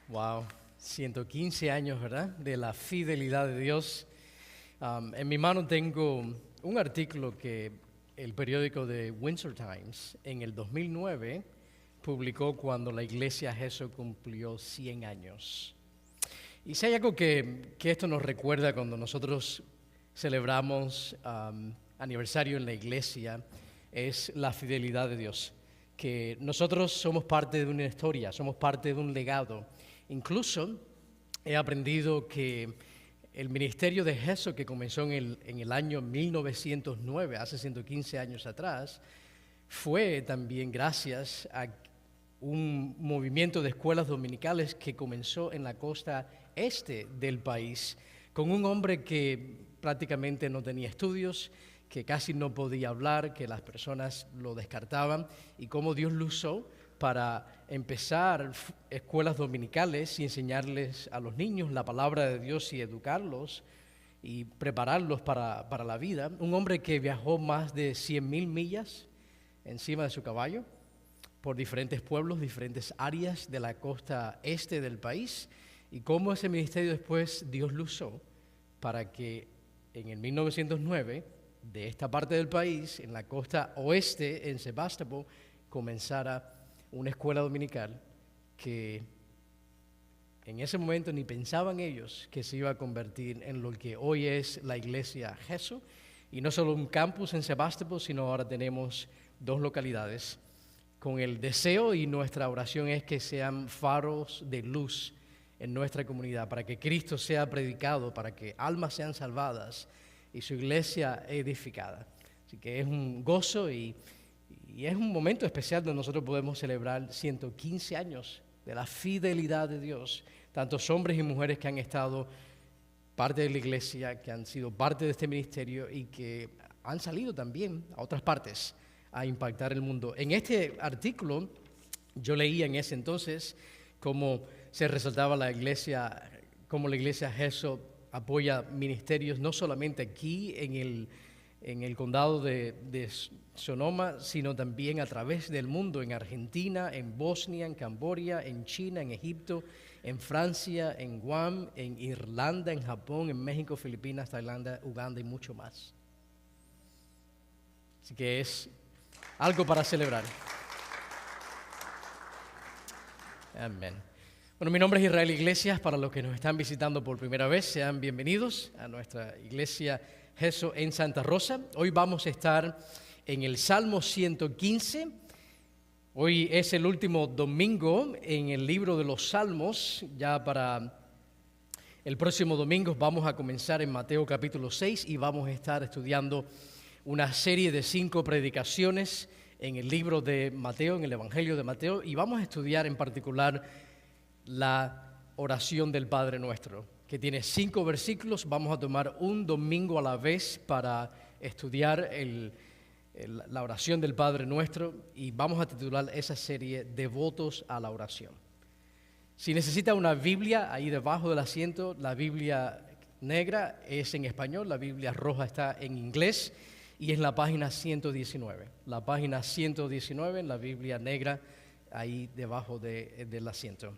Wow, 115 años, ¿verdad? De la fidelidad de Dios. En mi mano tengo un artículo que el periódico de Windsor Times en el 2009 publicó cuando la iglesia Jesús cumplió 100 años. Y si hay algo que esto nos recuerda cuando nosotros celebramos aniversario en la iglesia, es la fidelidad de Dios. Que nosotros somos parte de una historia, somos parte de un legado. Incluso he aprendido que el ministerio de Jesús que comenzó en el año 1909, hace 115 años atrás, fue también gracias a un movimiento de escuelas dominicales que comenzó en la costa este del país, con un hombre que prácticamente no tenía estudios, que casi no podía hablar, que las personas lo descartaban, y cómo Dios lo usó para empezar escuelas dominicales y enseñarles a los niños la palabra de Dios y educarlos y prepararlos para la vida. Un hombre que viajó más de 100,000 millas encima de su caballo por diferentes pueblos, diferentes áreas de la costa este del país, y cómo ese ministerio después Dios lo usó para que en el 1909, de esta parte del país, en la costa oeste, en Sebastopol, comenzara una escuela dominical que en ese momento ni pensaban ellos que se iba a convertir en lo que hoy es la iglesia Jesús. Y no solo un campus en Sebastopol, sino ahora tenemos 2 localidades, con el deseo, y nuestra oración es que sean faros de luz en nuestra comunidad, para que Cristo sea predicado, para que almas sean salvadas y su iglesia edificada. Así que es un gozo y es un momento especial donde nosotros podemos celebrar 115 años de la fidelidad de Dios, tantos hombres y mujeres que han estado parte de la iglesia, que han sido parte de este ministerio y que han salido también a otras partes a impactar el mundo. En este artículo yo leía en ese entonces cómo se resaltaba la iglesia, cómo la iglesia Jesús apoya ministerios no solamente aquí en el condado de Sonoma, sino también a través del mundo, en Argentina, en Bosnia, en Camboya, en China, en Egipto, en Francia, en Guam, en Irlanda, en Japón, en México, Filipinas, Tailandia, Uganda y mucho más. Así que es algo para celebrar. Amén. Bueno, mi nombre es Israel Iglesias. Para los que nos están visitando por primera vez, sean bienvenidos a nuestra iglesia Jesús en Santa Rosa. Hoy vamos a estar en el Salmo 115. Hoy es el último domingo en el libro de los Salmos. Ya para el próximo domingo vamos a comenzar en Mateo capítulo 6 y vamos a estar estudiando una serie de 5 predicaciones en el libro de Mateo, en el Evangelio de Mateo, y vamos a estudiar en particular la oración del Padre Nuestro, que tiene 5 versículos. Vamos a tomar un domingo a la vez para estudiar la oración del Padre Nuestro, y vamos a titular esa serie Devotos a la oración. Si necesita una Biblia, ahí debajo del asiento, la Biblia negra es en español, la Biblia roja está en inglés, y es la página 119. La página 119 en la Biblia negra, ahí debajo del asiento.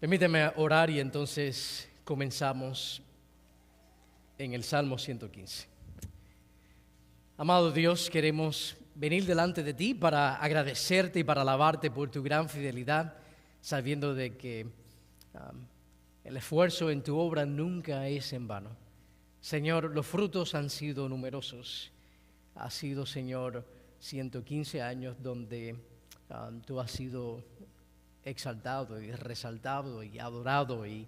Permíteme orar y entonces comenzamos en el Salmo 115. Amado Dios, queremos venir delante de ti para agradecerte y para alabarte por tu gran fidelidad, sabiendo de que el esfuerzo en tu obra nunca es en vano. Señor, los frutos han sido numerosos. Ha sido, Señor, 115 años donde tú has sido exaltado y resaltado y adorado y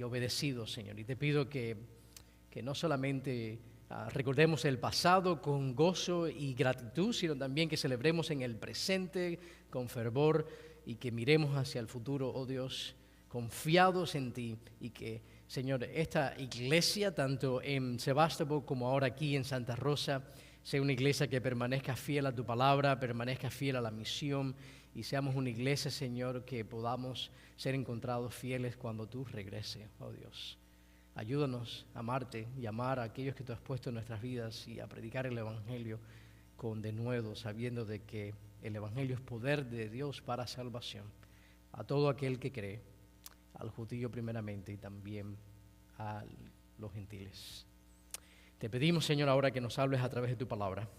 obedecido, Señor. Y te pido que no solamente recordemos el pasado con gozo y gratitud, sino también que celebremos en el presente con fervor y que miremos hacia el futuro, oh Dios, confiados en ti, y que, Señor, esta iglesia, tanto en Sebastopol como ahora aquí en Santa Rosa, sea una iglesia que permanezca fiel a tu palabra, permanezca fiel a la misión, y seamos una iglesia, Señor, que podamos ser encontrados fieles cuando tú regreses, oh Dios. Ayúdanos a amarte y amar a aquellos que tú has puesto en nuestras vidas y a predicar el Evangelio con denuedo, sabiendo de que el Evangelio es poder de Dios para salvación. a todo aquel que cree, al judío primeramente y también a los gentiles. Te pedimos, Señor, ahora que nos hables a través de tu palabra.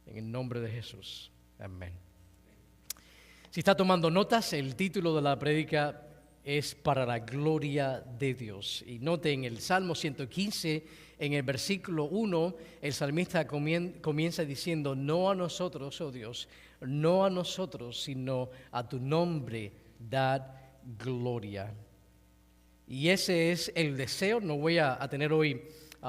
En el nombre de Jesús. Amén. Si está tomando notas, el título de la prédica es Para la gloria de Dios. Y note en el Salmo 115, en el versículo 1, el salmista comienza diciendo: no a nosotros, oh Dios, no a nosotros, sino a tu nombre dad gloria. Y ese es el deseo. No voy a tener hoy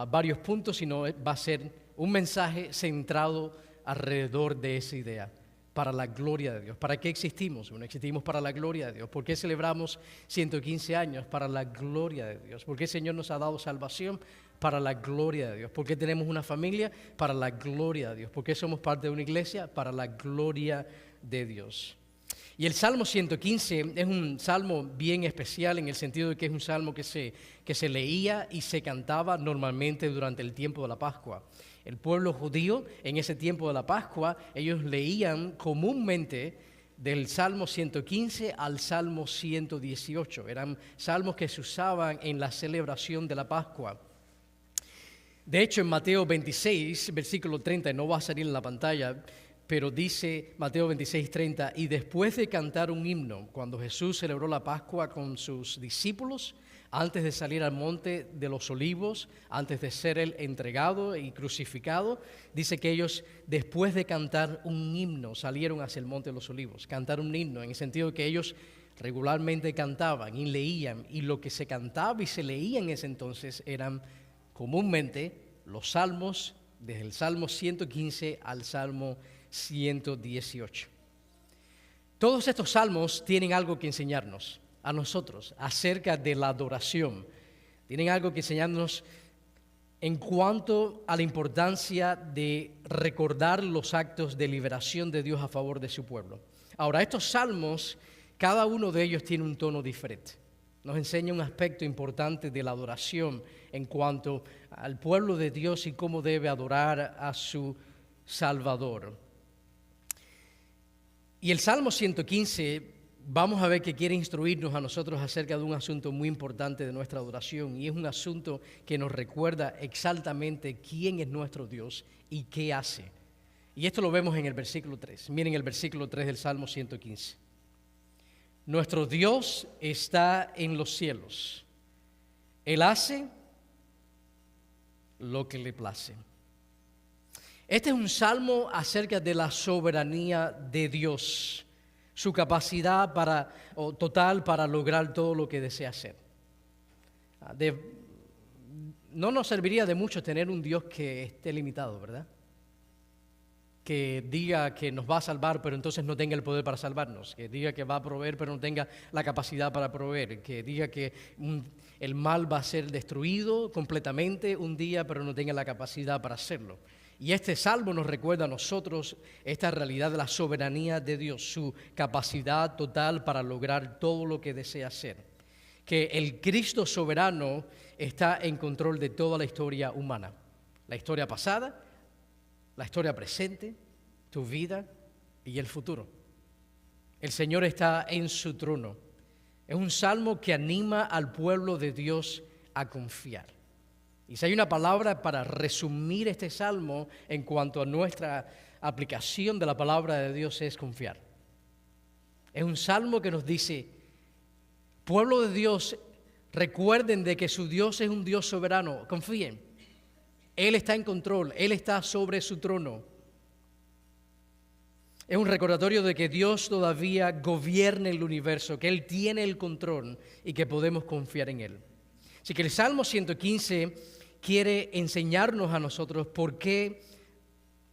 varios puntos, sino va a ser un mensaje centrado alrededor de esa idea. Para la gloria de Dios. ¿Para qué existimos? Bueno, existimos para la gloria de Dios. ¿Por qué celebramos 115 años? Para la gloria de Dios. ¿Por qué el Señor nos ha dado salvación? Para la gloria de Dios. ¿Por qué tenemos una familia? Para la gloria de Dios. ¿Por qué somos parte de una iglesia? Para la gloria de Dios. Y el Salmo 115 es un salmo bien especial en el sentido de que es un salmo que se leía y se cantaba normalmente durante el tiempo de la Pascua. El pueblo judío en ese tiempo de la Pascua, ellos leían comúnmente del Salmo 115 al Salmo 118. Eran salmos que se usaban en la celebración de la Pascua. De hecho, en Mateo 26, versículo 30, no va a salir en la pantalla, pero dice Mateo 26, 30, y después de cantar un himno, cuando Jesús celebró la Pascua con sus discípulos, antes de salir al monte de los olivos, antes de ser él entregado y crucificado, dice que ellos, después de cantar un himno, salieron hacia el monte de los olivos. Cantar un himno, en el sentido de que ellos regularmente cantaban y leían, y lo que se cantaba y se leía en ese entonces eran comúnmente los salmos, desde el Salmo 115 al Salmo 118. Todos estos salmos tienen algo que enseñarnos a nosotros acerca de la adoración. Tienen algo que enseñarnos en cuanto a la importancia de recordar los actos de liberación de Dios a favor de su pueblo. Ahora, estos salmos, cada uno de ellos tiene un tono diferente. Nos enseña un aspecto importante de la adoración en cuanto al pueblo de Dios y cómo debe adorar a su Salvador. Y el Salmo 115, vamos a ver que quiere instruirnos a nosotros acerca de un asunto muy importante de nuestra adoración, y es un asunto que nos recuerda exactamente quién es nuestro Dios y qué hace. Y esto lo vemos en el versículo 3. Miren el versículo 3 del Salmo 115. Nuestro Dios está en los cielos. Él hace lo que le place. Este es un salmo acerca de la soberanía de Dios, su capacidad total para lograr todo lo que desea hacer. No nos serviría de mucho tener un Dios que esté limitado, ¿verdad? Que diga que nos va a salvar, pero entonces no tenga el poder para salvarnos. Que diga que va a proveer, pero no tenga la capacidad para proveer. Que diga que el mal va a ser destruido completamente un día, pero no tenga la capacidad para hacerlo. Y este salmo nos recuerda a nosotros esta realidad de la soberanía de Dios, su capacidad total para lograr todo lo que desea hacer. Que el Cristo soberano está en control de toda la historia humana. La historia pasada, la historia presente, tu vida y el futuro. El Señor está en su trono. Es un salmo que anima al pueblo de Dios a confiar. Y si hay una palabra para resumir este salmo en cuanto a nuestra aplicación de la palabra de Dios, es confiar. Es un salmo que nos dice: pueblo de Dios, recuerden de que su Dios es un Dios soberano, confíen. Él está en control, Él está sobre su trono. Es un recordatorio de que Dios todavía gobierna el universo, que Él tiene el control y que podemos confiar en Él. Así que el Salmo 115 quiere enseñarnos a nosotros por qué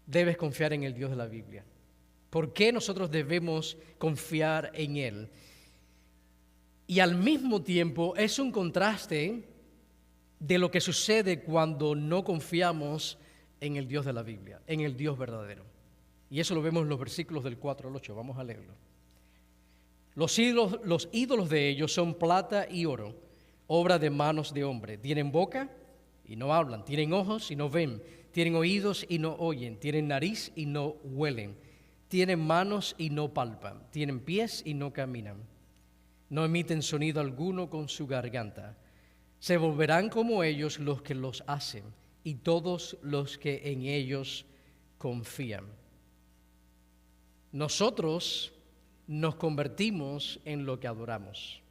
debes confiar en el Dios de la Biblia. ¿Por qué nosotros debemos confiar en Él? Y al mismo tiempo es un contraste de lo que sucede cuando no confiamos en el Dios de la Biblia, en el Dios verdadero. Y eso lo vemos en los versículos del 4 al 8. Vamos a leerlo. Los ídolos de ellos son plata y oro, obra de manos de hombre. Tienen boca y no hablan, tienen ojos y no ven, tienen oídos y no oyen, tienen nariz y no huelen, tienen manos y no palpan, tienen pies y no caminan. no emiten sonido alguno con su garganta. Se volverán como ellos los que los hacen y todos los que en ellos confían. Nosotros nos convertimos en lo que adoramos,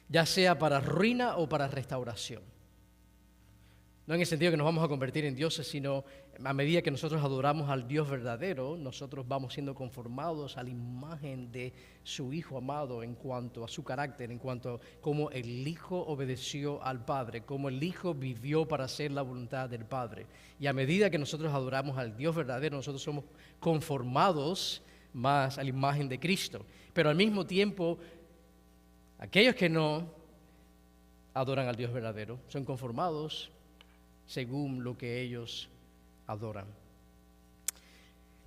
ya sea para ruina o para restauración. No en el sentido que nos vamos a convertir en dioses, sino a medida que nosotros adoramos al Dios verdadero, nosotros vamos siendo conformados a la imagen de su Hijo amado en cuanto a su carácter, en cuanto a cómo el Hijo obedeció al Padre, cómo el Hijo vivió para hacer la voluntad del Padre. Y a medida que nosotros adoramos al Dios verdadero, nosotros somos conformados más a la imagen de Cristo. Pero al mismo tiempo, aquellos que no adoran al Dios verdadero son conformados según lo que ellos adoran.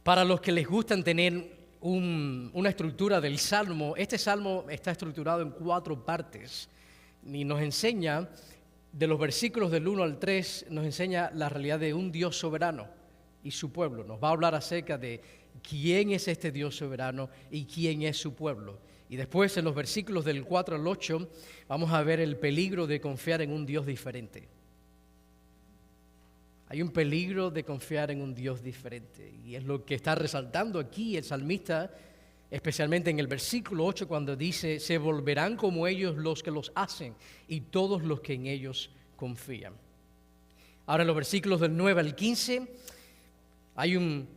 Para los que les gustan tener una estructura del Salmo, este Salmo está estructurado en 4 partes y nos enseña, de los versículos del 1 al 3, nos enseña la realidad de un Dios soberano y su pueblo. Nos va a hablar acerca de quién es este Dios soberano y quién es su pueblo. Y después, en los versículos del 4 al 8, vamos a ver el peligro de confiar en un Dios diferente. Hay un peligro de confiar en un Dios diferente, y es lo que está resaltando aquí el salmista, especialmente en el versículo 8, cuando dice: se volverán como ellos los que los hacen y todos los que en ellos confían. Ahora, en los versículos del 9 al 15, hay un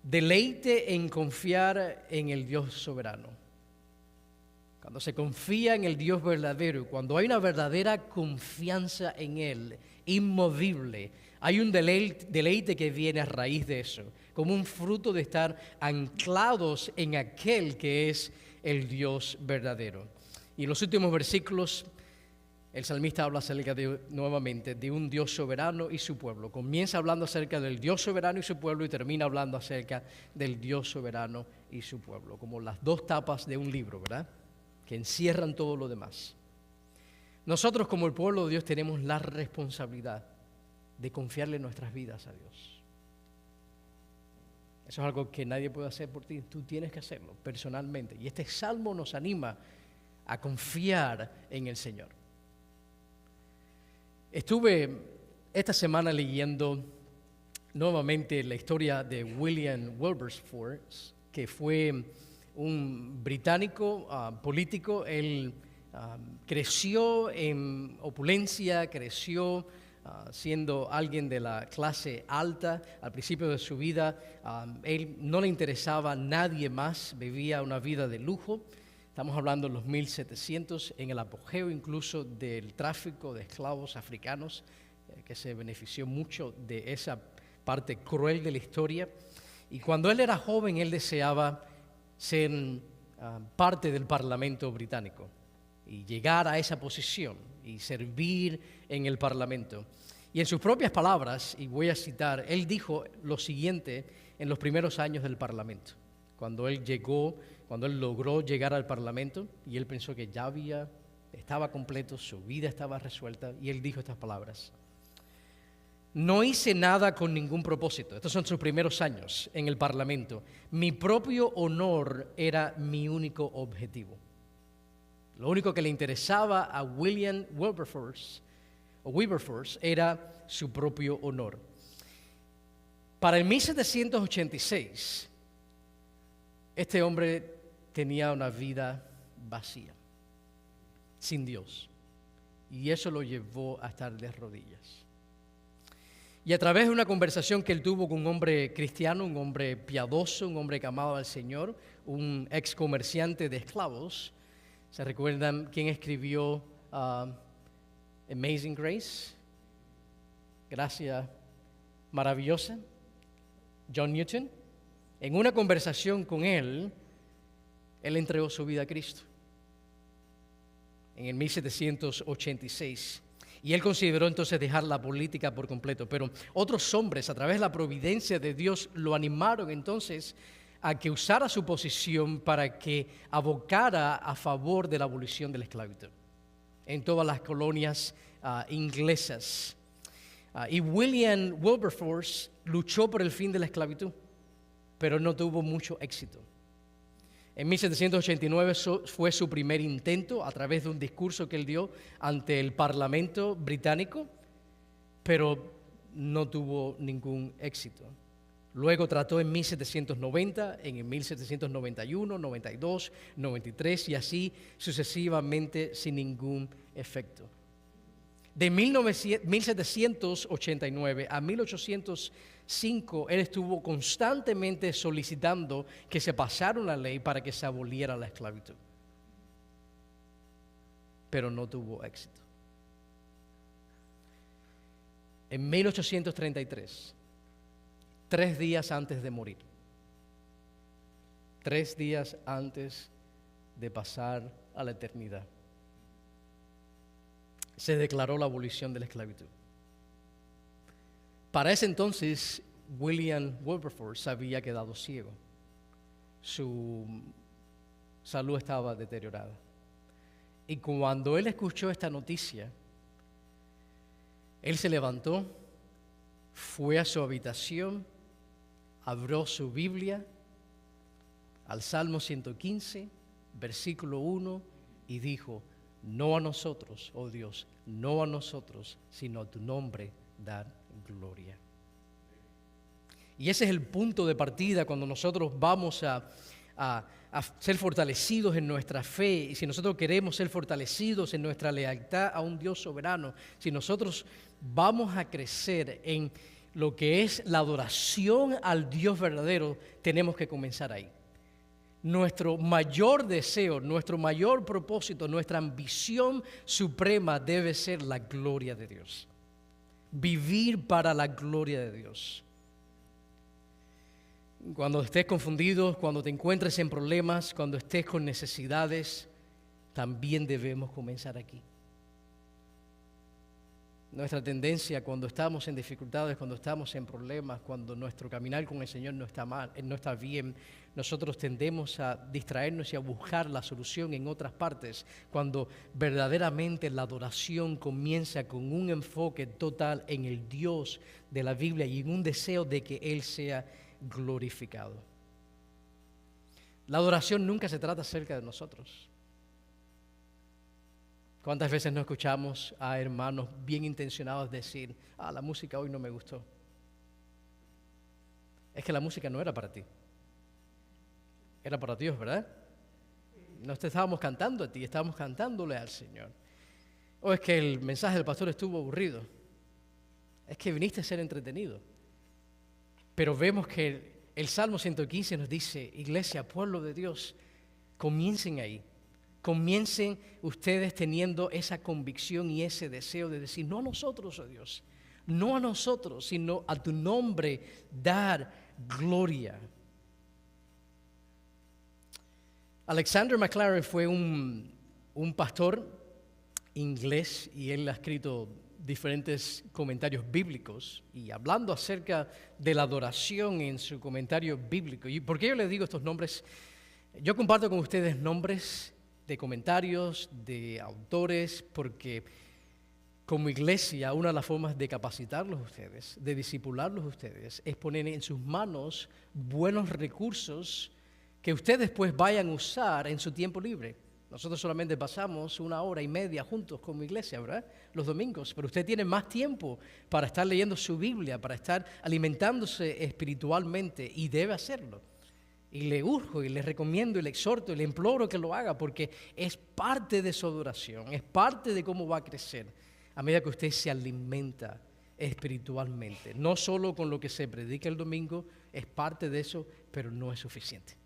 deleite en confiar en el Dios soberano. Cuando se confía en el Dios verdadero, cuando hay una verdadera confianza en Él, inmovible, hay un deleite que viene a raíz de eso, como un fruto de estar anclados en aquel que es el Dios verdadero. Y en los últimos versículos, el salmista habla acerca nuevamente de un Dios soberano y su pueblo. Comienza hablando acerca del Dios soberano y su pueblo y termina hablando acerca del Dios soberano y su pueblo, como las 2 tapas de un libro, ¿verdad?, que encierran todo lo demás. Nosotros, como el pueblo de Dios, tenemos la responsabilidad de confiarle nuestras vidas a Dios. Eso es algo que nadie puede hacer por ti, tú tienes que hacerlo personalmente. Y este salmo nos anima a confiar en el Señor. Estuve esta semana leyendo nuevamente la historia de William Wilberforce, que fue un británico político. Él creció en opulencia, creció siendo alguien de la clase alta. Al principio de su vida, él no le interesaba nadie más, vivía una vida de lujo. Estamos hablando de los 1700, en el apogeo incluso del tráfico de esclavos africanos, que se benefició mucho de esa parte cruel de la historia. Y cuando él era joven, él deseaba ser parte del Parlamento británico y llegar a esa posición y servir en el Parlamento. Y en sus propias palabras, y voy a citar, él dijo lo siguiente en los primeros años del Parlamento, cuando él logró llegar al Parlamento y él pensó que ya estaba completo, su vida estaba resuelta, y él dijo estas palabras: no hice nada con ningún propósito. Estos son sus primeros años en el Parlamento. Mi propio honor era mi único objetivo. Lo único que le interesaba a William Wilberforce era su propio honor. Para el 1786, este hombre tenía una vida vacía, sin Dios, y eso lo llevó a estar de rodillas. Y a través de una conversación que él tuvo con un hombre cristiano, un hombre piadoso, un hombre que amaba al Señor, un ex comerciante de esclavos, ¿se recuerdan quién escribió Amazing Grace? Gracia maravillosa. John Newton. En una conversación con él entregó su vida a Cristo en el 1786. Y él consideró entonces dejar la política por completo. Pero otros hombres, a través de la providencia de Dios, lo animaron entonces a que usara su posición para que abocara a favor de la abolición de la esclavitud en todas las colonias inglesas. Y William Wilberforce luchó por el fin de la esclavitud, pero no tuvo mucho éxito. En 1789 fue su primer intento a través de un discurso que él dio ante el Parlamento británico, pero no tuvo ningún éxito. Luego trató en 1790, en 1791, 92, 93 y así sucesivamente sin ningún efecto. De 1789 a 1805, él estuvo constantemente solicitando que se pasara una ley para que se aboliera la esclavitud, pero no tuvo éxito. En 1833, 3 días antes de morir, 3 días antes de pasar a la eternidad, se declaró la abolición de la esclavitud. Para ese entonces, William Wilberforce había quedado ciego. Su salud estaba deteriorada. Y cuando él escuchó esta noticia, él se levantó, fue a su habitación, abrió su Biblia al Salmo 115, versículo 1, y dijo: no a nosotros, oh Dios, no a nosotros, sino a tu nombre dar gloria. Y ese es el punto de partida cuando nosotros vamos a ser fortalecidos en nuestra fe, y si nosotros queremos ser fortalecidos en nuestra lealtad a un Dios soberano, si nosotros vamos a crecer en lo que es la adoración al Dios verdadero, tenemos que comenzar ahí. Nuestro mayor deseo, nuestro mayor propósito, nuestra ambición suprema debe ser la gloria de Dios. Vivir para la gloria de Dios. Cuando estés confundido, cuando te encuentres en problemas, cuando estés con necesidades, también debemos comenzar aquí. Nuestra tendencia cuando estamos en dificultades, cuando estamos en problemas, cuando nuestro caminar con el Señor no está mal, no está bien, nosotros tendemos a distraernos y a buscar la solución en otras partes, cuando verdaderamente la adoración comienza con un enfoque total en el Dios de la Biblia y en un deseo de que Él sea glorificado. La adoración nunca se trata acerca de nosotros. ¿Cuántas veces no escuchamos a hermanos bien intencionados decir: la música hoy no me gustó? Es que la música no era para ti. Era para Dios, ¿verdad? No te estábamos cantando a ti, estábamos cantándole al Señor. O es que el mensaje del pastor estuvo aburrido. Es que viniste a ser entretenido. Pero vemos que el Salmo 115 nos dice: iglesia, pueblo de Dios, comiencen ahí. Comiencen ustedes teniendo esa convicción y ese deseo de decir: no a nosotros, oh Dios, no a nosotros, sino a tu nombre dar gloria. Alexander Maclaren fue un pastor inglés y él ha escrito diferentes comentarios bíblicos, y hablando acerca de la adoración en su comentario bíblico. ¿Y por qué yo les digo estos nombres? Yo comparto con ustedes nombres de comentarios, de autores, porque como iglesia una de las formas de capacitarlos ustedes, de discipularlos ustedes, es poner en sus manos buenos recursos que ustedes pues vayan a usar en su tiempo libre. Nosotros solamente pasamos 1 hora y media juntos como iglesia, ¿verdad? Los domingos, pero usted tiene más tiempo para estar leyendo su Biblia, para estar alimentándose espiritualmente, y debe hacerlo. Y le urjo y le recomiendo y le exhorto y le imploro que lo haga, porque es parte de su adoración, es parte de cómo va a crecer a medida que usted se alimenta espiritualmente. No solo con lo que se predica el domingo, es parte de eso, pero no es suficiente.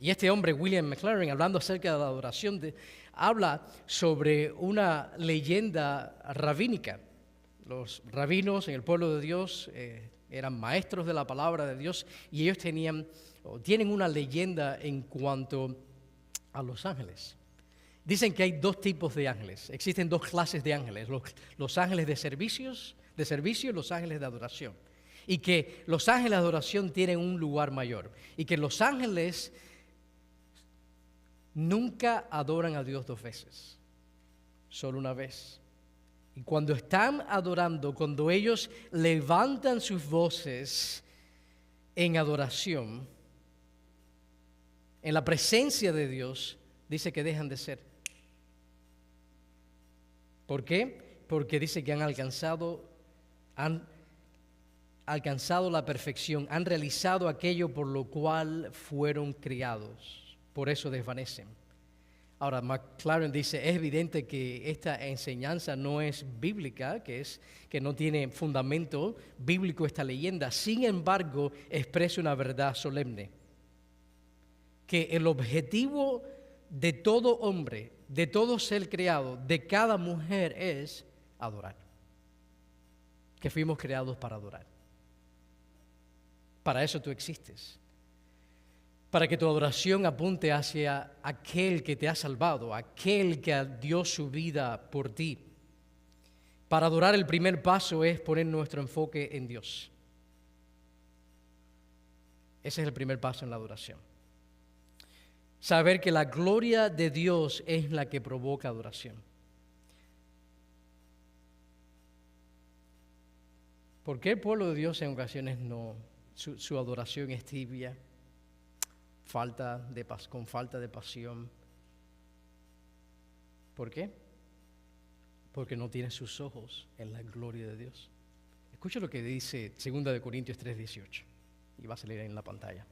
Y este hombre, William Maclaren, hablando acerca de la adoración, habla sobre una leyenda rabínica. Los rabinos en el pueblo de Dios eran maestros de la palabra de Dios, y ellos tienen una leyenda en cuanto a los ángeles. Dicen que hay 2 tipos de ángeles, existen 2 clases de ángeles, los ángeles de servicio y los ángeles de adoración. Y que los ángeles de adoración tienen un lugar mayor, y que los ángeles nunca adoran a Dios 2 veces, solo una vez. Y cuando están adorando, cuando ellos levantan sus voces en adoración, en la presencia de Dios, dice que dejan de ser. ¿Por qué? Porque dice que han alcanzado la perfección, han realizado aquello por lo cual fueron criados. Por eso desvanecen. Ahora, McLaren dice, es evidente que esta enseñanza no es bíblica, que no tiene fundamento bíblico esta leyenda. Sin embargo, expresa una verdad solemne. Que el objetivo de todo hombre, de todo ser creado, de cada mujer es adorar. Que fuimos creados para adorar. Para eso tú existes. Para que tu adoración apunte hacia aquel que te ha salvado, aquel que dio su vida por ti. Para adorar el primer paso es poner nuestro enfoque en Dios. Ese es el primer paso en la adoración. Saber que la gloria de Dios es la que provoca adoración. ¿Por qué el pueblo de Dios en ocasiones su adoración es tibia? Con falta de pasión. ¿Por qué? Porque no tiene sus ojos en la gloria de Dios. Escucha lo que dice 2 Corintios 3:18 y va a salir en la pantalla.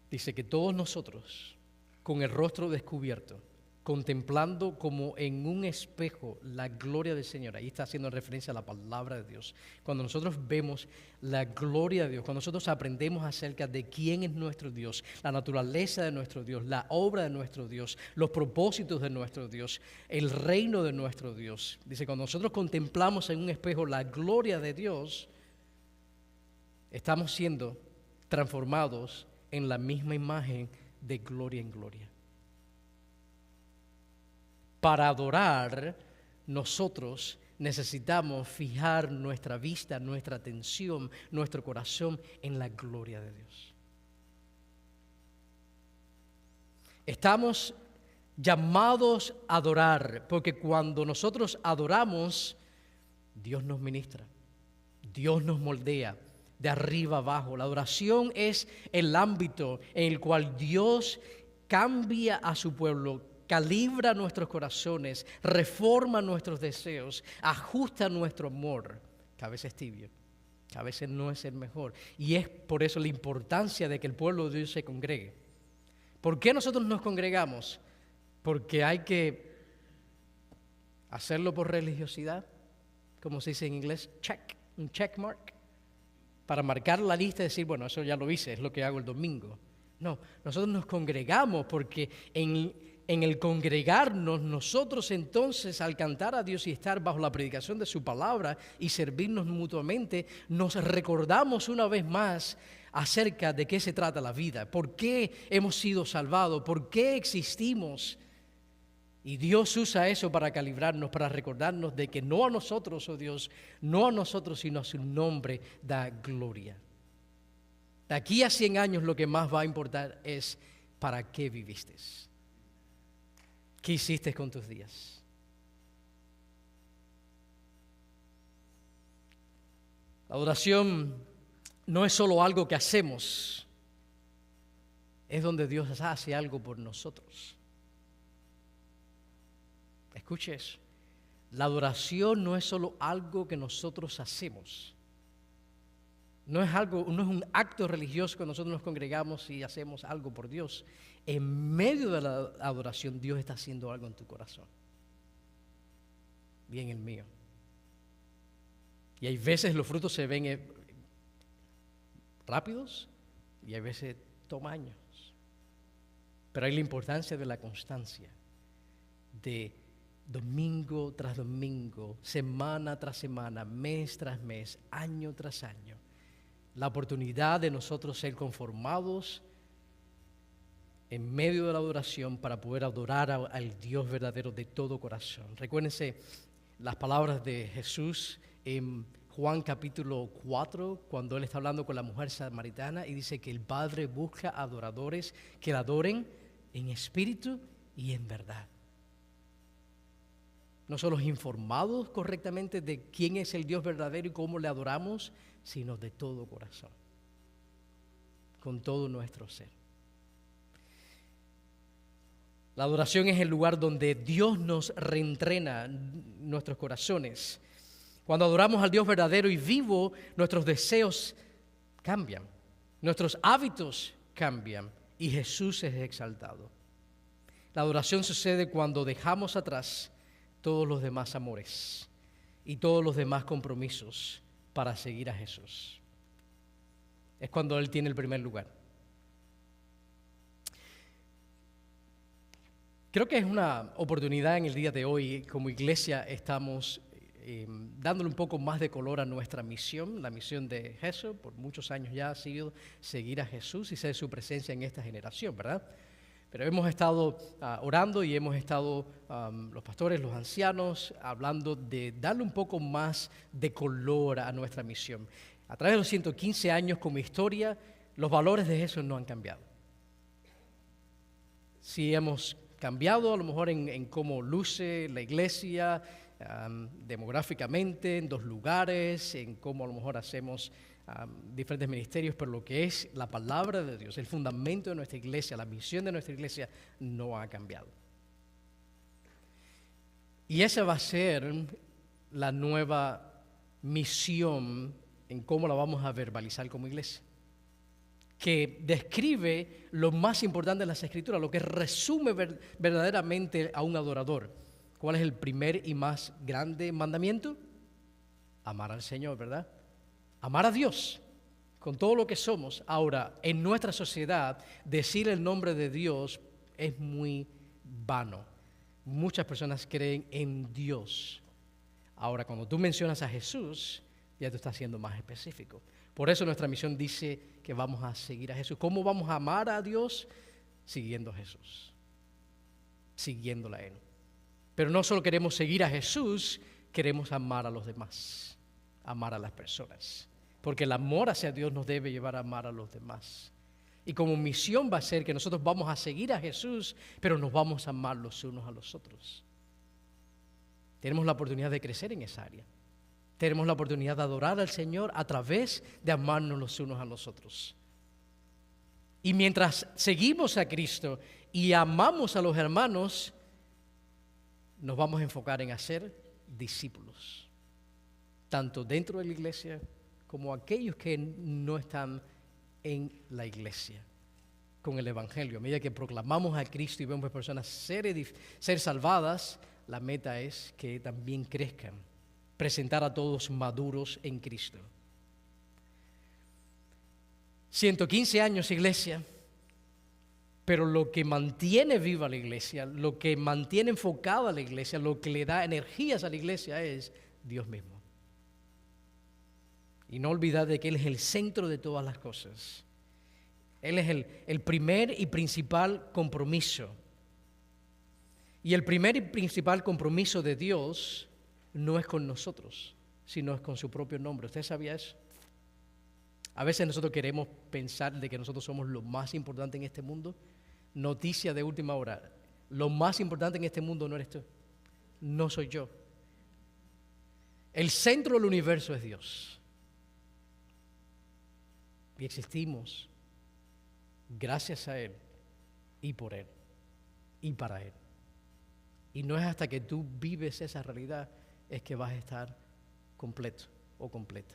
Dice que todos nosotros, con el rostro descubierto, contemplando como en un espejo la gloria del Señor. Ahí está haciendo referencia a la palabra de Dios. Cuando nosotros vemos la gloria de Dios, cuando nosotros aprendemos acerca de quién es nuestro Dios, la naturaleza de nuestro Dios, la obra de nuestro Dios, los propósitos de nuestro Dios, el reino de nuestro Dios. Dice, cuando nosotros contemplamos en un espejo la gloria de Dios, estamos siendo transformados en la misma imagen de gloria en gloria. Para adorar, nosotros necesitamos fijar nuestra vista, nuestra atención, nuestro corazón en la gloria de Dios. Estamos llamados a adorar, porque cuando nosotros adoramos, Dios nos ministra, Dios nos moldea de arriba abajo. La adoración es el ámbito en el cual Dios cambia a su pueblo, calibra nuestros corazones, reforma nuestros deseos, ajusta nuestro amor, que a veces es tibio, que a veces no es el mejor. Y es por eso la importancia de que el pueblo de Dios se congregue. ¿Por qué nosotros nos congregamos? Porque hay que hacerlo por religiosidad, como se dice en inglés, un check mark, para marcar la lista y decir, bueno, eso ya lo hice, es lo que hago el domingo. No, nosotros nos congregamos porque en el congregarnos, nosotros entonces al cantar a Dios y estar bajo la predicación de su palabra y servirnos mutuamente, nos recordamos una vez más acerca de qué se trata la vida, por qué hemos sido salvados, por qué existimos. Y Dios usa eso para calibrarnos, para recordarnos de que no a nosotros, oh Dios, no a nosotros, sino a su nombre da gloria. De aquí a 100 años lo que más va a importar es para qué viviste. ¿Qué hiciste con tus días? La adoración no es solo algo que hacemos, es donde Dios hace algo por nosotros. Escuche eso. La adoración no es solo algo que nosotros hacemos. No es un acto religioso que nosotros nos congregamos y hacemos algo por Dios. En medio de la adoración, Dios está haciendo algo en tu corazón. Y en el mío. Y hay veces los frutos se ven rápidos y hay veces toma años. Pero hay la importancia de la constancia, de domingo tras domingo, semana tras semana, mes tras mes, año tras año. La oportunidad de nosotros ser conformados en medio de la adoración para poder adorar al Dios verdadero de todo corazón. Recuérdense las palabras de Jesús en Juan capítulo 4, cuando Él está hablando con la mujer samaritana y dice que el Padre busca adoradores que la adoren en espíritu y en verdad. No solo informados correctamente de quién es el Dios verdadero y cómo le adoramos, sino de todo corazón, con todo nuestro ser. La adoración es el lugar donde Dios nos reentrena nuestros corazones. Cuando adoramos al Dios verdadero y vivo, nuestros deseos cambian, nuestros hábitos cambian y Jesús es exaltado. La adoración sucede cuando dejamos atrás todos los demás amores y todos los demás compromisos para seguir a Jesús. Es cuando Él tiene el primer lugar. Creo que es una oportunidad en el día de hoy, como iglesia estamos dándole un poco más de color a nuestra misión. La misión de Jesús por muchos años ya ha sido seguir a Jesús y ser su presencia en esta generación, ¿verdad? Pero hemos estado orando y hemos estado, los pastores, los ancianos, hablando de darle un poco más de color a nuestra misión. A través de los 115 años como historia, los valores de Jesús no han cambiado. Sí hemos cambiado a lo mejor en cómo luce la iglesia, demográficamente, en 2 lugares, en cómo a lo mejor hacemos diferentes ministerios, pero lo que es la palabra de Dios, el fundamento de nuestra iglesia, la misión de nuestra iglesia no ha cambiado. Y esa va a ser la nueva misión en cómo la vamos a verbalizar como iglesia, que describe lo más importante de las Escrituras, lo que resume verdaderamente a un adorador. ¿Cuál es el primer y más grande mandamiento? Amar al Señor, ¿verdad? Amar a Dios con todo lo que somos. Ahora, en nuestra sociedad, decir el nombre de Dios es muy vano. Muchas personas creen en Dios. Ahora, cuando tú mencionas a Jesús, ya tú estás siendo más específico. Por eso nuestra misión dice que vamos a seguir a Jesús. ¿Cómo vamos a amar a Dios? Siguiendo a Jesús, siguiéndole a Él. Pero no solo queremos seguir a Jesús, queremos amar a los demás, amar a las personas. Porque el amor hacia Dios nos debe llevar a amar a los demás. Y como misión va a ser que nosotros vamos a seguir a Jesús, pero nos vamos a amar los unos a los otros. Tenemos la oportunidad de crecer en esa área. Tenemos la oportunidad de adorar al Señor a través de amarnos los unos a los otros. Y mientras seguimos a Cristo y amamos a los hermanos, nos vamos a enfocar en hacer discípulos, tanto dentro de la iglesia como aquellos que no están en la iglesia, con el Evangelio. A medida que proclamamos a Cristo y vemos a personas ser salvadas, la meta es que también crezcan, presentar a todos maduros en Cristo. 115 años, iglesia, pero lo que mantiene viva la iglesia, lo que mantiene enfocada la iglesia, lo que le da energías a la iglesia es Dios mismo. Y no olvidar de que Él es el centro de todas las cosas. Él es el primer y principal compromiso. Y el primer y principal compromiso de Dios no es con nosotros, sino es con su propio nombre. ¿Usted sabía eso? A veces nosotros queremos pensar de que nosotros somos lo más importante en este mundo. Noticia de última hora: lo más importante en este mundo no eres tú, no soy yo. El centro del universo es Dios. Y existimos gracias a Él y por Él y para Él. Y no es hasta que tú vives esa realidad es que vas a estar completo o completa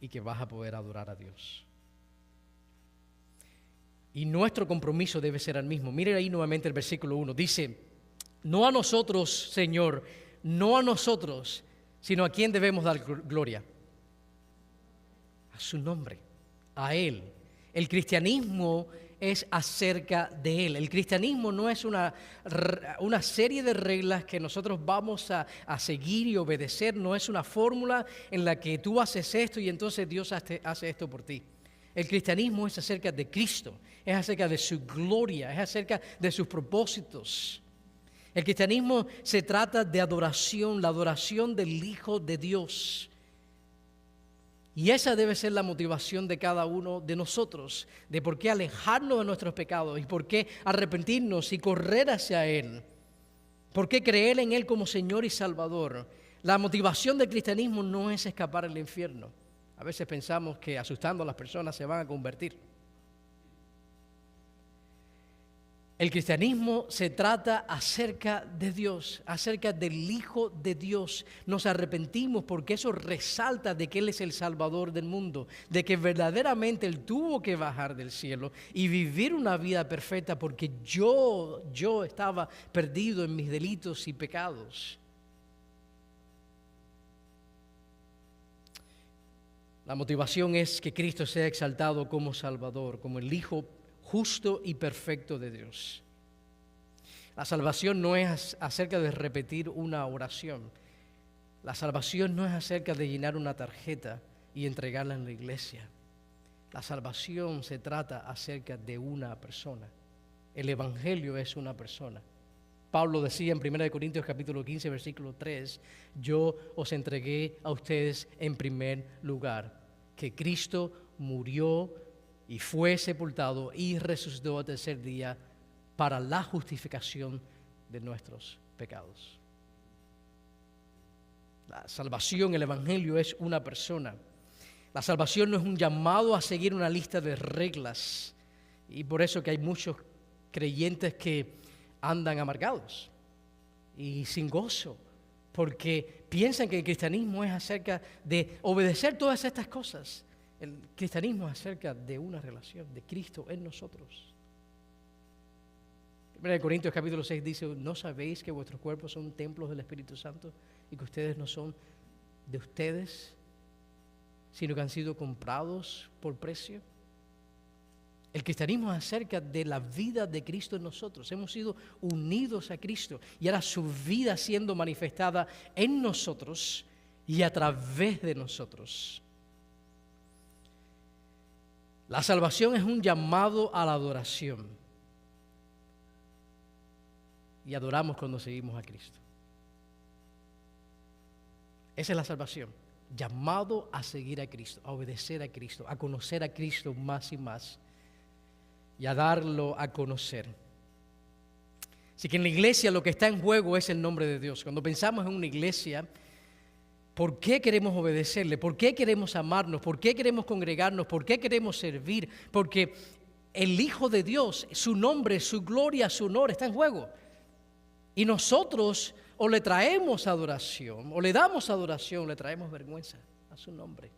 y que vas a poder adorar a Dios. Y nuestro compromiso debe ser el mismo. Miren ahí nuevamente el versículo 1. Dice: no a nosotros, Señor, no a nosotros, sino a quién debemos dar gloria. A su nombre, a Él. El cristianismo es acerca de Él. El cristianismo no es una serie de reglas que nosotros vamos a seguir y obedecer. No es una fórmula en la que tú haces esto y entonces Dios hace esto por ti. El cristianismo es acerca de Cristo, es acerca de su gloria, es acerca de sus propósitos. El cristianismo se trata de adoración, la adoración del Hijo de Dios. Y esa debe ser la motivación de cada uno de nosotros, de por qué alejarnos de nuestros pecados y por qué arrepentirnos y correr hacia Él, por qué creer en Él como Señor y Salvador. La motivación del cristianismo no es escapar del infierno. A veces pensamos que asustando a las personas se van a convertir. El cristianismo se trata acerca de Dios, acerca del Hijo de Dios. Nos arrepentimos porque eso resalta de que Él es el Salvador del mundo, de que verdaderamente Él tuvo que bajar del cielo y vivir una vida perfecta porque yo estaba perdido en mis delitos y pecados. La motivación es que Cristo sea exaltado como Salvador, como el Hijo justo y perfecto de Dios. La salvación no es acerca de repetir una oración. La salvación no es acerca de llenar una tarjeta y entregarla en la iglesia. La salvación se trata acerca de una persona. El Evangelio es una persona. Pablo decía en 1 Corintios capítulo 15, versículo 3, yo os entregué a ustedes en primer lugar, que Cristo murió y fue sepultado y resucitó al tercer día para la justificación de nuestros pecados. La salvación, el Evangelio es una persona. La salvación no es un llamado a seguir una lista de reglas. Y por eso que hay muchos creyentes que andan amargados y sin gozo, porque piensan que el cristianismo es acerca de obedecer todas estas cosas. El cristianismo es acerca de una relación de Cristo en nosotros. 1 Corintios capítulo 6 dice, ¿no sabéis que vuestros cuerpos son templos del Espíritu Santo y que ustedes no son de ustedes, sino que han sido comprados por precio? El cristianismo es acerca de la vida de Cristo en nosotros. Hemos sido unidos a Cristo y ahora su vida siendo manifestada en nosotros y a través de nosotros. La salvación es un llamado a la adoración. Y adoramos cuando seguimos a Cristo. Esa es la salvación. Llamado a seguir a Cristo, a obedecer a Cristo, a conocer a Cristo más y más y a darlo a conocer. Así que en la iglesia lo que está en juego es el nombre de Dios. Cuando pensamos en una iglesia, ¿por qué queremos obedecerle? ¿Por qué queremos amarnos? ¿Por qué queremos congregarnos? ¿Por qué queremos servir? Porque el Hijo de Dios, su nombre, su gloria, su honor está en juego. Y nosotros o le traemos adoración, o le damos adoración, o le traemos vergüenza a su nombre.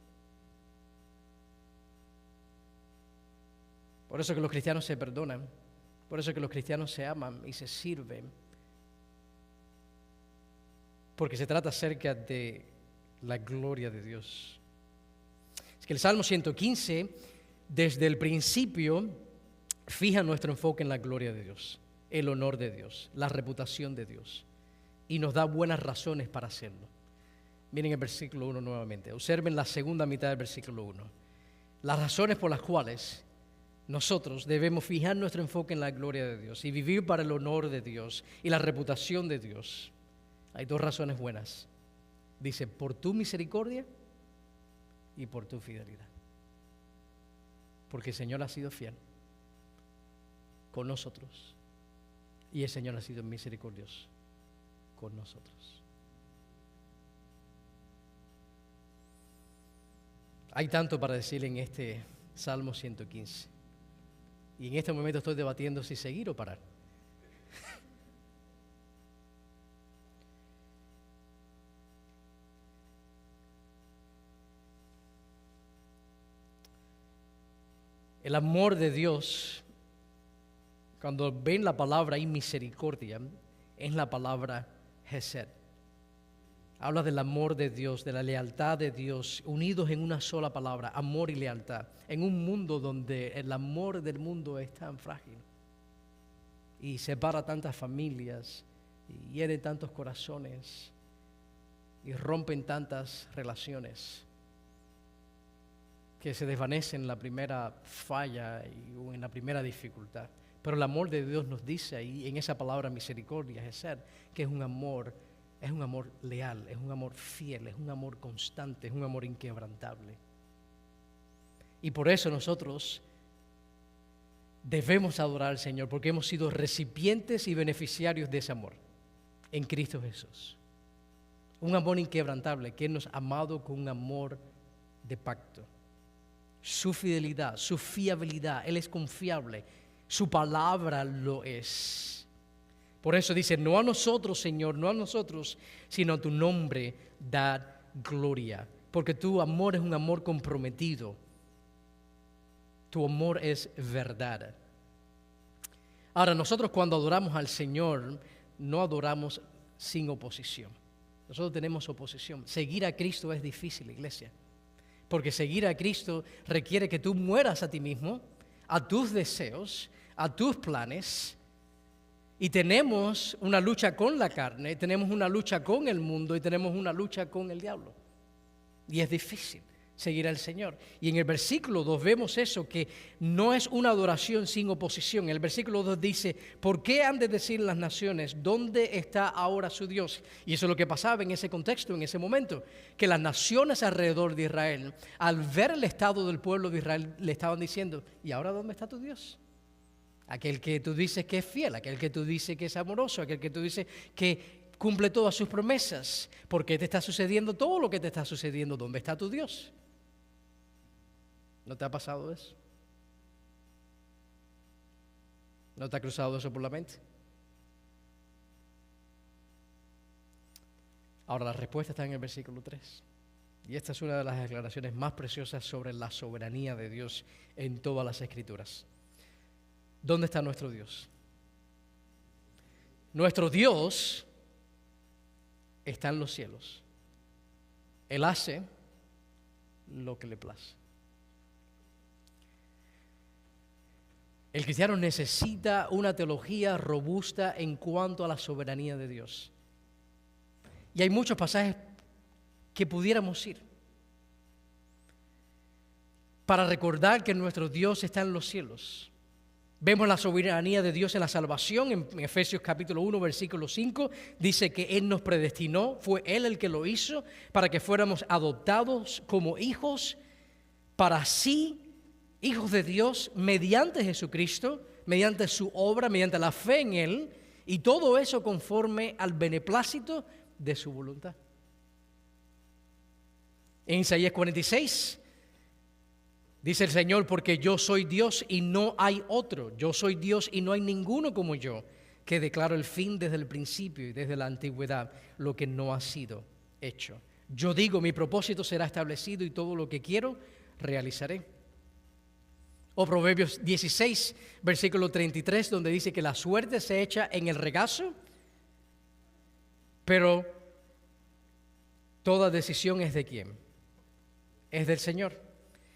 Por eso que los cristianos se perdonan, por eso que los cristianos se aman y se sirven. Porque se trata acerca de la gloria de Dios. Es que el Salmo 115, desde el principio, fija nuestro enfoque en la gloria de Dios, el honor de Dios, la reputación de Dios, y nos da buenas razones para hacerlo. Miren el versículo 1 nuevamente. Observen la segunda mitad del versículo 1. Las razones por las cuales nosotros debemos fijar nuestro enfoque en la gloria de Dios y vivir para el honor de Dios y la reputación de Dios. Hay dos razones buenas. Dice, por tu misericordia y por tu fidelidad. Porque el Señor ha sido fiel con nosotros y el Señor ha sido misericordioso con nosotros. Hay tanto para decir en este Salmo 115. Y en este momento estoy debatiendo si seguir o parar. El amor de Dios, cuando ven la palabra y misericordia, es la palabra Hesed. Habla del amor de Dios, de la lealtad de Dios, unidos en una sola palabra, amor y lealtad, en un mundo donde el amor del mundo es tan frágil y separa tantas familias y hiere tantos corazones y rompen tantas relaciones que se desvanecen en la primera falla o en la primera dificultad. Pero el amor de Dios nos dice ahí, en esa palabra misericordia, Hesed, que es un amor leal, es un amor fiel, es un amor constante, es un amor inquebrantable. Y por eso nosotros debemos adorar al Señor, porque hemos sido recipientes y beneficiarios de ese amor en Cristo Jesús. Un amor inquebrantable que Él nos ha amado con un amor de pacto. Su fidelidad, su fiabilidad, Él es confiable. Su palabra lo es. Por eso dice, no a nosotros, Señor, no a nosotros, sino a tu nombre da gloria. Porque tu amor es un amor comprometido. Tu amor es verdad. Ahora, nosotros cuando adoramos al Señor, no adoramos sin oposición. Nosotros tenemos oposición. Seguir a Cristo es difícil, iglesia. Porque seguir a Cristo requiere que tú mueras a ti mismo, a tus deseos, a tus planes. Y tenemos una lucha con la carne, tenemos una lucha con el mundo y tenemos una lucha con el diablo. Y es difícil seguir al Señor. Y en el versículo 2 vemos eso, que no es una adoración sin oposición. El versículo 2 dice, ¿por qué han de decir las naciones, dónde está ahora su Dios? Y eso es lo que pasaba en ese contexto, en ese momento, que las naciones alrededor de Israel, al ver el estado del pueblo de Israel, le estaban diciendo, ¿y ahora dónde está tu Dios? Aquel que tú dices que es fiel, aquel que tú dices que es amoroso, aquel que tú dices que cumple todas sus promesas. ¿Por qué te está sucediendo todo lo que te está sucediendo? ¿Dónde está tu Dios? ¿No te ha pasado eso? ¿No te ha cruzado eso por la mente? Ahora la respuesta está en el versículo 3. Y esta es una de las declaraciones más preciosas sobre la soberanía de Dios en todas las Escrituras. ¿Dónde está nuestro Dios? Nuestro Dios está en los cielos. Él hace lo que le place. El cristiano necesita una teología robusta en cuanto a la soberanía de Dios. Y hay muchos pasajes que pudiéramos ir para recordar que nuestro Dios está en los cielos. Vemos la soberanía de Dios en la salvación. En Efesios capítulo 1, versículo 5, dice que Él nos predestinó, fue Él el que lo hizo, para que fuéramos adoptados como hijos, para sí, hijos de Dios, mediante Jesucristo, mediante su obra, mediante la fe en Él, y todo eso conforme al beneplácito de su voluntad. En Isaías 46, dice el Señor, porque yo soy Dios y no hay otro. Yo soy Dios y no hay ninguno como yo, que declaro el fin desde el principio y desde la antigüedad, lo que no ha sido hecho. Yo digo, mi propósito será establecido y todo lo que quiero realizaré. O Proverbios 16, versículo 33, donde dice que la suerte se echa en el regazo, pero toda decisión es de ¿quién? Es del Señor.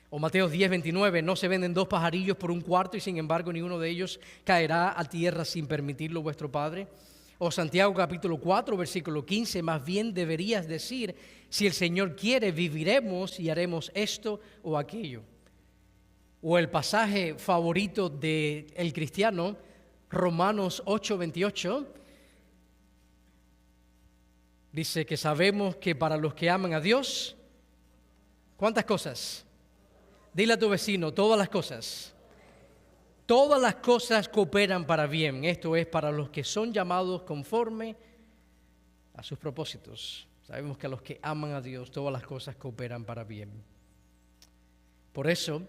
O Mateo 10, 29, no se venden dos pajarillos por un cuarto y sin embargo ni uno de ellos caerá a tierra sin permitirlo vuestro Padre. O Santiago capítulo 4, versículo 15, más bien deberías decir, si el Señor quiere, viviremos y haremos esto o aquello. O el pasaje favorito del cristiano, Romanos 8, 28, dice que sabemos que para los que aman a Dios, ¿cuántas cosas? Dile a tu vecino, todas las cosas. Todas las cosas cooperan para bien. Esto es para los que son llamados conforme a sus propósitos. Sabemos que a los que aman a Dios, todas las cosas cooperan para bien. Por eso,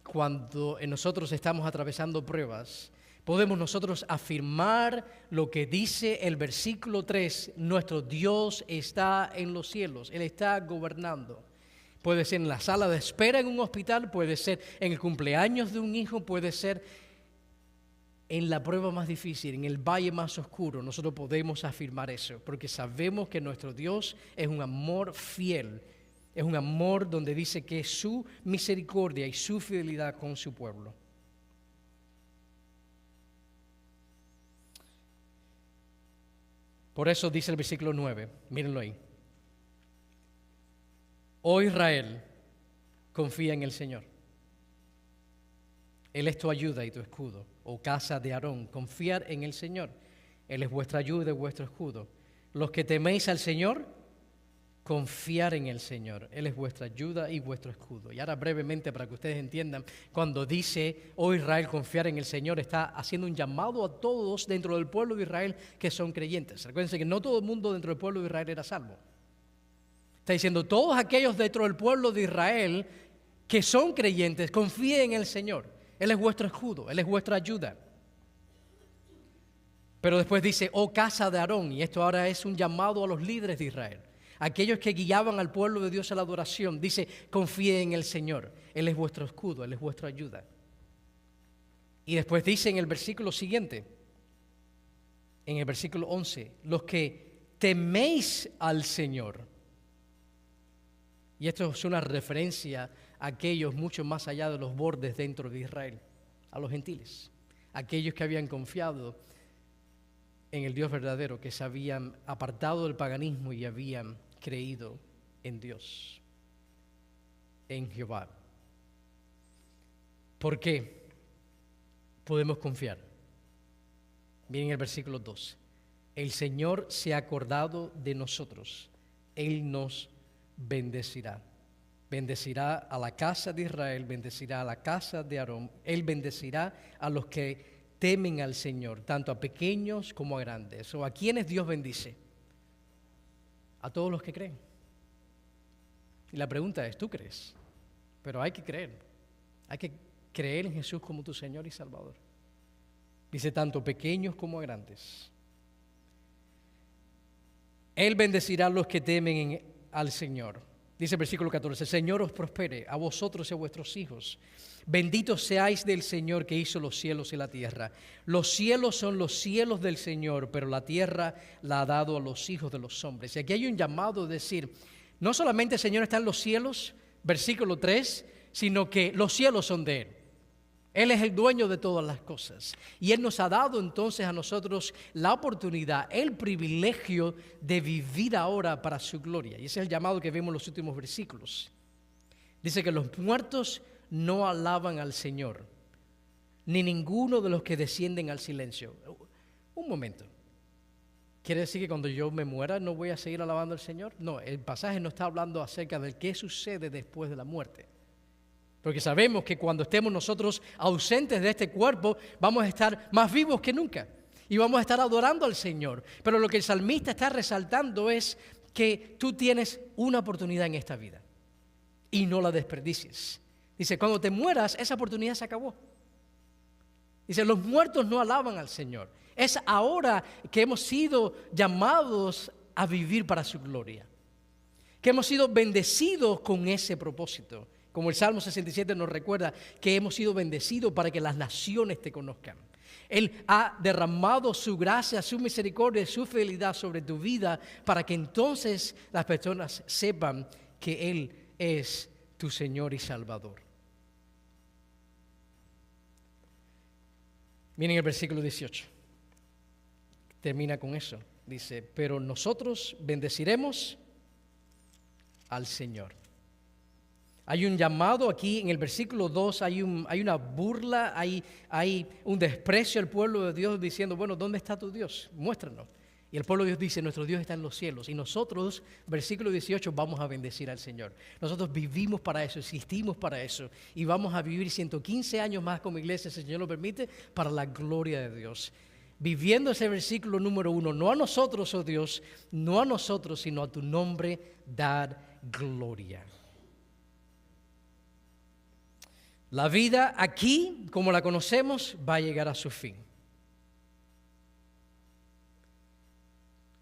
cuando nosotros estamos atravesando pruebas, podemos nosotros afirmar lo que dice el versículo 3, nuestro Dios está en los cielos, Él está gobernando. Puede ser en la sala de espera en un hospital, puede ser en el cumpleaños de un hijo, puede ser en la prueba más difícil, en el valle más oscuro. Nosotros podemos afirmar eso, porque sabemos que nuestro Dios es un amor fiel, es un amor donde dice que es su misericordia y su fidelidad con su pueblo. Por eso dice el versículo 9, mírenlo ahí. Oh Israel, confía en el Señor. Él es tu ayuda y tu escudo. Oh casa de Aarón, confiar en el Señor. Él es vuestra ayuda y vuestro escudo. Los que teméis al Señor, confiar en el Señor. Él es vuestra ayuda y vuestro escudo. Y ahora brevemente para que ustedes entiendan, cuando dice, oh Israel, confiar en el Señor, está haciendo un llamado a todos dentro del pueblo de Israel que son creyentes. Recuérdense que no todo el mundo dentro del pueblo de Israel era salvo. Está diciendo, todos aquellos dentro del pueblo de Israel que son creyentes, confíen en el Señor. Él es vuestro escudo, Él es vuestra ayuda. Pero después dice, oh casa de Aarón, y esto ahora es un llamado a los líderes de Israel, aquellos que guiaban al pueblo de Dios a la adoración. Dice, confíen en el Señor, Él es vuestro escudo, Él es vuestra ayuda. Y después dice en el versículo siguiente, en el versículo 11, los que teméis al Señor. Y esto es una referencia a aquellos mucho más allá de los bordes dentro de Israel, a los gentiles, aquellos que habían confiado en el Dios verdadero, que se habían apartado del paganismo y habían creído en Dios, en Jehová. ¿Por qué podemos confiar? Miren el versículo 2. El Señor se ha acordado de nosotros. Él nos bendecirá. Bendecirá a la casa de Israel, bendecirá a la casa de Aarón. Él bendecirá a los que temen al Señor, tanto a pequeños como a grandes. ¿O a quiénes Dios bendice? A todos los que creen. Y la pregunta es, ¿tú crees? Pero hay que creer. Hay que creer en Jesús como tu Señor y Salvador. Dice, tanto pequeños como a grandes. Él bendecirá a los que temen al Señor. Dice el versículo 14, Señor os prospere a vosotros y a vuestros hijos. Benditos seáis del Señor que hizo los cielos y la tierra. Los cielos son los cielos del Señor, pero la tierra la ha dado a los hijos de los hombres. Y aquí hay un llamado de decir, no solamente el Señor está en los cielos, versículo 3, sino que los cielos son de Él. Él es el dueño de todas las cosas. Y Él nos ha dado entonces a nosotros la oportunidad, el privilegio de vivir ahora para su gloria. Y ese es el llamado que vemos en los últimos versículos. Dice que los muertos no alaban al Señor, ni ninguno de los que descienden al silencio. Un momento. ¿Quiere decir que cuando yo me muera no voy a seguir alabando al Señor? No, el pasaje no está hablando acerca de qué sucede después de la muerte. Porque sabemos que cuando estemos nosotros ausentes de este cuerpo, vamos a estar más vivos que nunca. Y vamos a estar adorando al Señor. Pero lo que el salmista está resaltando es que tú tienes una oportunidad en esta vida. Y no la desperdicies. Dice, cuando te mueras, esa oportunidad se acabó. Dice, los muertos no alaban al Señor. Es ahora que hemos sido llamados a vivir para su gloria. Que hemos sido bendecidos con ese propósito. Como el Salmo 67 nos recuerda que hemos sido bendecidos para que las naciones te conozcan. Él ha derramado su gracia, su misericordia, su fidelidad sobre tu vida para que entonces las personas sepan que Él es tu Señor y Salvador. Miren el versículo 18. Termina con eso. Dice, pero nosotros bendeciremos al Señor. Hay un llamado aquí en el versículo 2, hay una burla, hay un desprecio al pueblo de Dios diciendo, bueno, ¿dónde está tu Dios? Muéstranos. Y el pueblo de Dios dice, nuestro Dios está en los cielos. Y nosotros, versículo 18, vamos a bendecir al Señor. Nosotros vivimos para eso, existimos para eso. Y vamos a vivir 115 años más como iglesia, si el Señor lo permite, para la gloria de Dios. Viviendo ese versículo número 1, no a nosotros, oh Dios, no a nosotros, sino a tu nombre, dar gloria. La vida aquí, como la conocemos, va a llegar a su fin.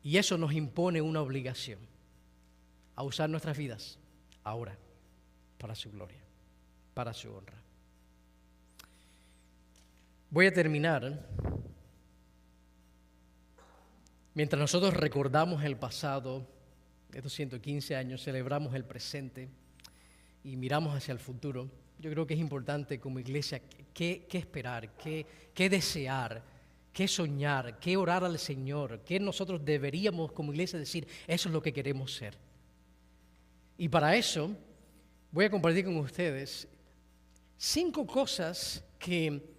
Y eso nos impone una obligación a usar nuestras vidas ahora para su gloria, para su honra. Voy a terminar. Mientras nosotros recordamos el pasado, estos 115 años, celebramos el presente y miramos hacia el futuro, yo creo que es importante como iglesia qué esperar, qué desear, qué soñar, qué orar al Señor, qué nosotros deberíamos como iglesia decir, eso es lo que queremos ser. Y para eso voy a compartir con ustedes 5 cosas que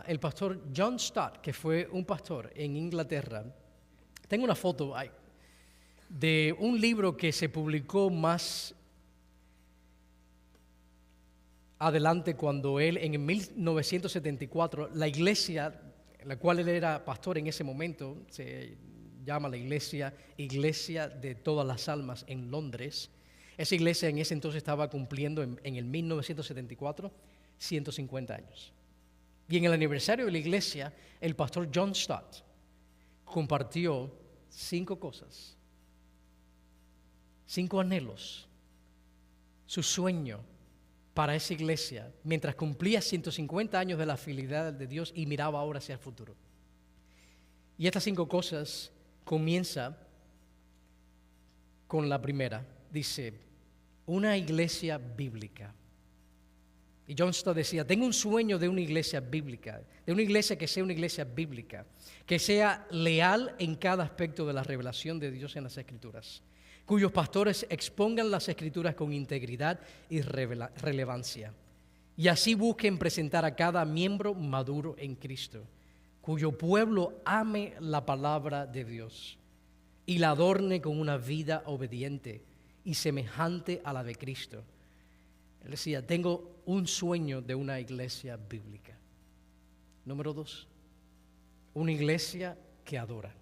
el pastor John Stott, que fue un pastor en Inglaterra, tengo una foto ahí, de un libro que se publicó más adelante cuando él, en 1974, la iglesia en la cual él era pastor en ese momento, se llama la Iglesia de Todas las Almas en Londres. Esa iglesia en ese entonces estaba cumpliendo en el 1974 150 años. Y en el aniversario de la iglesia, el pastor John Stott compartió 5 cosas, 5 anhelos, su sueño para esa iglesia, mientras cumplía 150 años de la fidelidad de Dios y miraba ahora hacia el futuro. Y estas 5 cosas comienza con la primera. Dice, una iglesia bíblica. Y John Stott decía, tengo un sueño de una iglesia bíblica, de una iglesia que sea una iglesia bíblica, que sea leal en cada aspecto de la revelación de Dios en las Escrituras, cuyos pastores expongan las Escrituras con integridad y relevancia, y así busquen presentar a cada miembro maduro en Cristo, cuyo pueblo ame la palabra de Dios y la adorne con una vida obediente y semejante a la de Cristo. Él decía, tengo un sueño de una iglesia bíblica. Número 2, una iglesia que adora.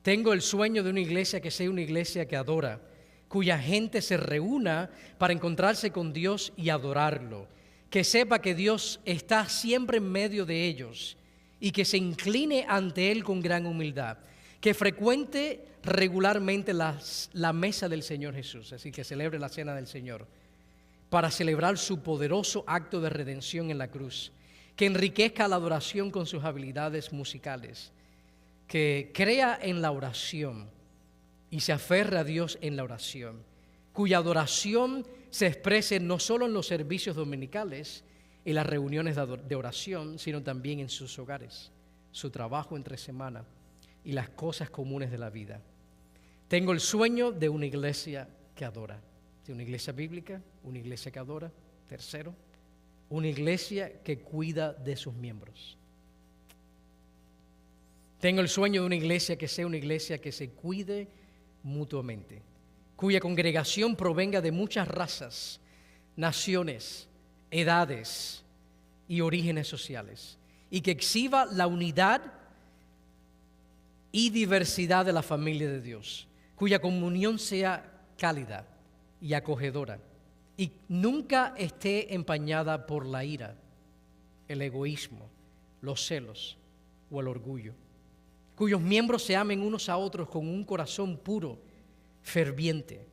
Tengo el sueño de una iglesia que sea una iglesia que adora, cuya gente se reúna para encontrarse con Dios y adorarlo, que sepa que Dios está siempre en medio de ellos y que se incline ante Él con gran humildad, que frecuente regularmente la mesa del Señor Jesús, es decir, que celebre la cena del Señor, para celebrar su poderoso acto de redención en la cruz, que enriquezca la adoración con sus habilidades musicales, que crea en la oración y se aferre a Dios en la oración, cuya adoración se exprese no solo en los servicios dominicales y las reuniones de oración, sino también en sus hogares, su trabajo entre semana y las cosas comunes de la vida. Tengo el sueño de una iglesia que adora, de una iglesia bíblica, una iglesia que adora. Tercero, una iglesia que cuida de sus miembros. Tengo el sueño de una iglesia que sea una iglesia que se cuide mutuamente, cuya congregación provenga de muchas razas, naciones, edades y orígenes sociales, y que exhiba la unidad y diversidad de la familia de Dios, cuya comunión sea cálida y acogedora y nunca esté empañada por la ira, el egoísmo, los celos o el orgullo, cuyos miembros se amen unos a otros con un corazón puro, ferviente,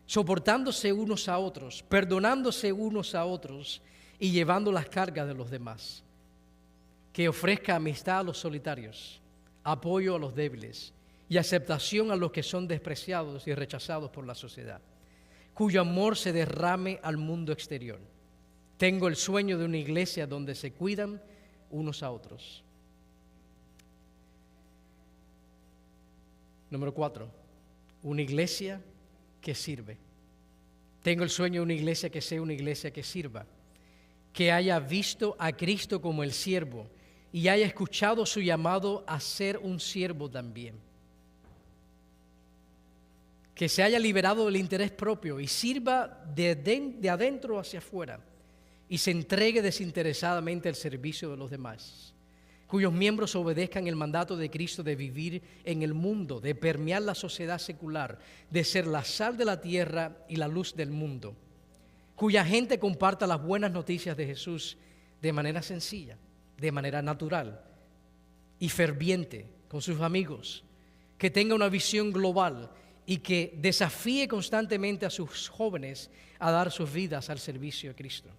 soportándose unos a otros, perdonándose unos a otros y llevando las cargas de los demás, que ofrezca amistad a los solitarios, apoyo a los débiles y aceptación a los que son despreciados y rechazados por la sociedad, cuyo amor se derrame al mundo exterior. Tengo el sueño de una iglesia donde se cuidan unos a otros. Número 4, una iglesia que sirve. Tengo el sueño de una iglesia que sea una iglesia que sirva, que haya visto a Cristo como el siervo y haya escuchado su llamado a ser un siervo también. Que se haya liberado del interés propio y sirva de adentro hacia afuera y se entregue desinteresadamente al servicio de los demás, cuyos miembros obedezcan el mandato de Cristo de vivir en el mundo, de permear la sociedad secular, de ser la sal de la tierra y la luz del mundo, cuya gente comparta las buenas noticias de Jesús de manera sencilla, de manera natural y ferviente con sus amigos, que tenga una visión global y que desafíe constantemente a sus jóvenes a dar sus vidas al servicio de Cristo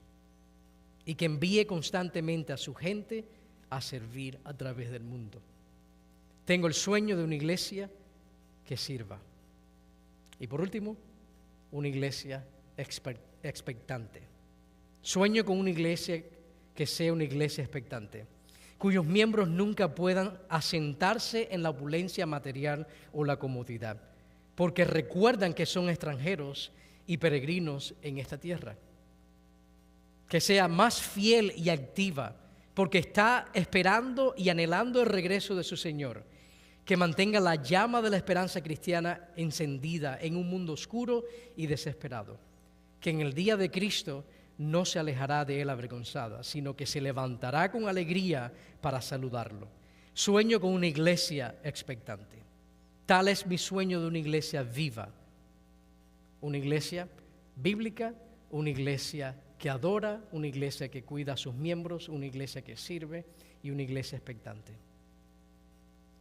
y que envíe constantemente a su gente a servir a través del mundo. Tengo el sueño de una iglesia que sirva. Y por último, una iglesia expectante. Sueño con una iglesia que sea una iglesia expectante, cuyos miembros nunca puedan asentarse en la opulencia material o la comodidad, porque recuerdan que son extranjeros y peregrinos en esta tierra. Que sea más fiel y activa, porque está esperando y anhelando el regreso de su Señor. Que mantenga la llama de la esperanza cristiana encendida en un mundo oscuro y desesperado. Que en el día de Cristo no se alejará de él avergonzada, sino que se levantará con alegría para saludarlo. Sueño con una iglesia expectante. Tal es mi sueño de una iglesia viva, una iglesia bíblica, una iglesia que adora, una iglesia que cuida a sus miembros, una iglesia que sirve y una iglesia expectante.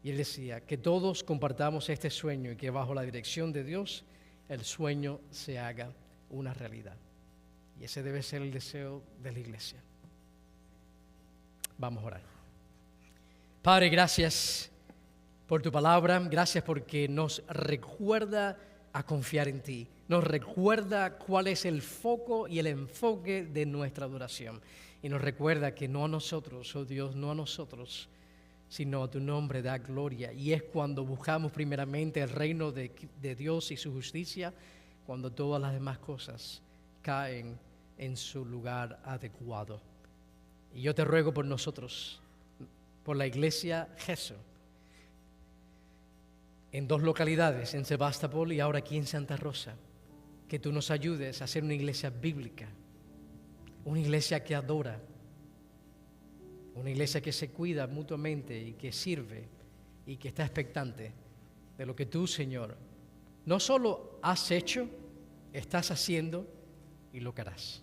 Y él decía que todos compartamos este sueño y que bajo la dirección de Dios el sueño se haga una realidad. Y ese debe ser el deseo de la iglesia. Vamos a orar. Padre, gracias por tu palabra, gracias porque nos recuerda a confiar en ti, nos recuerda cuál es el foco y el enfoque de nuestra adoración y nos recuerda que no a nosotros, oh Dios, no a nosotros, sino a tu nombre da gloria, y es cuando buscamos primeramente el reino de Dios y su justicia, cuando todas las demás cosas caen en su lugar adecuado. Y yo te ruego por nosotros, por la iglesia Jesús, en 2 localidades, en Sebastopol y ahora aquí en Santa Rosa, que tú nos ayudes a ser una iglesia bíblica, una iglesia que adora, una iglesia que se cuida mutuamente y que sirve y que está expectante de lo que tú, Señor, no solo has hecho, estás haciendo y lo que harás.